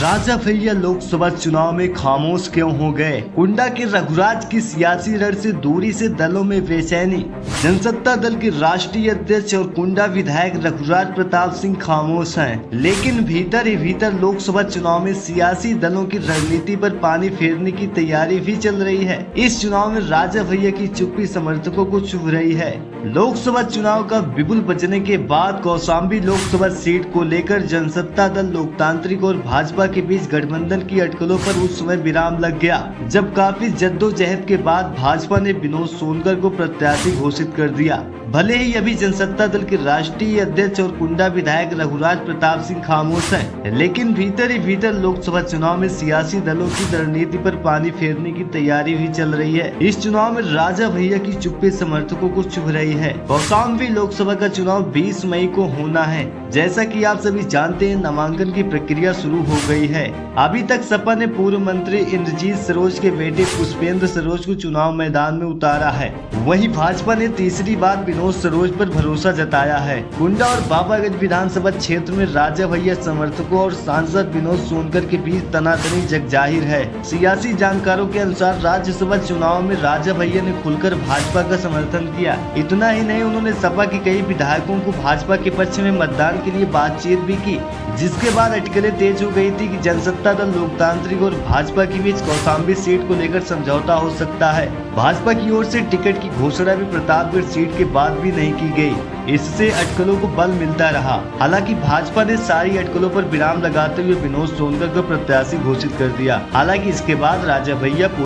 राजा भैया लोकसभा चुनाव में खामोश क्यों हो गए? कुंडा के रघुराज की सियासी रण से दूरी से दलों में बेचैनी। जनसत्ता दल के राष्ट्रीय अध्यक्ष और कुंडा विधायक रघुराज प्रताप सिंह खामोश हैं, लेकिन भीतर ही भीतर लोकसभा चुनाव में सियासी दलों की रणनीति पर पानी फेरने की तैयारी भी चल रही है। इस चुनाव में राजा भैया की चुप्पी समर्थकों को चुभ रही है। लोकसभा चुनाव का बिगुल बजने के बाद कौशाम्बी लोकसभा सीट को लेकर जनसत्ता दल, लोकतांत्रिक और भाजपा के बीच गठबंधन की अटकलों पर उस समय विराम लग गया, जब काफी जद्दोजहद के बाद भाजपा ने विनोद सोनकर को प्रत्याशी घोषित कर दिया। भले ही अभी जनसत्ता दल के राष्ट्रीय अध्यक्ष और कुंडा विधायक रघुराज प्रताप सिंह खामोश हैं, लेकिन भीतर ही भीतर लोकसभा चुनाव में सियासी दलों की रणनीति पर पानी फेरने की तैयारी भी चल रही है। इस चुनाव में राजा भैया की चुप्पी समर्थकों को चुभ रही है। कौशाम्बी लोकसभा का चुनाव 20 मई को होना है। जैसा कि आप सभी जानते हैं, नामांकन की प्रक्रिया शुरू हो गई है। अभी तक सपा ने पूर्व मंत्री इंद्रजीत सरोज के बेटे पुष्पेंद्र सरोज को चुनाव मैदान में उतारा है। वहीं भाजपा ने तीसरी बार विनोद सरोज पर भरोसा जताया है। कुंडा और बाबागंज विधानसभा क्षेत्र में राजा भैया समर्थकों और सांसद विनोद सोनकर के बीच तनातनी जग जाहिर है। सियासी जानकारों के अनुसार राज्यसभा चुनाव में राजा भैया ने खुलकर भाजपा का समर्थन किया। इतना ही नहीं, उन्होंने सपा के कई विधायकों को भाजपा के पक्ष में मतदान के लिए बातचीत भी की, जिसके बाद अटकलें तेज हो गई थी कि जनसत्ता दल, लोकतांत्रिक और भाजपा के बीच कौशाम्बी सीट को लेकर समझौता हो सकता है। भाजपा की ओर से टिकट की घोषणा भी प्रतापगढ़ सीट के बाद भी नहीं की गई। इससे अटकलों को बल मिलता रहा। हालांकि भाजपा ने सारी अटकलों पर विराम लगाते हुए विनोद सोनकर को प्रत्याशी घोषित कर दिया। हालांकि इसके बाद राजा भैया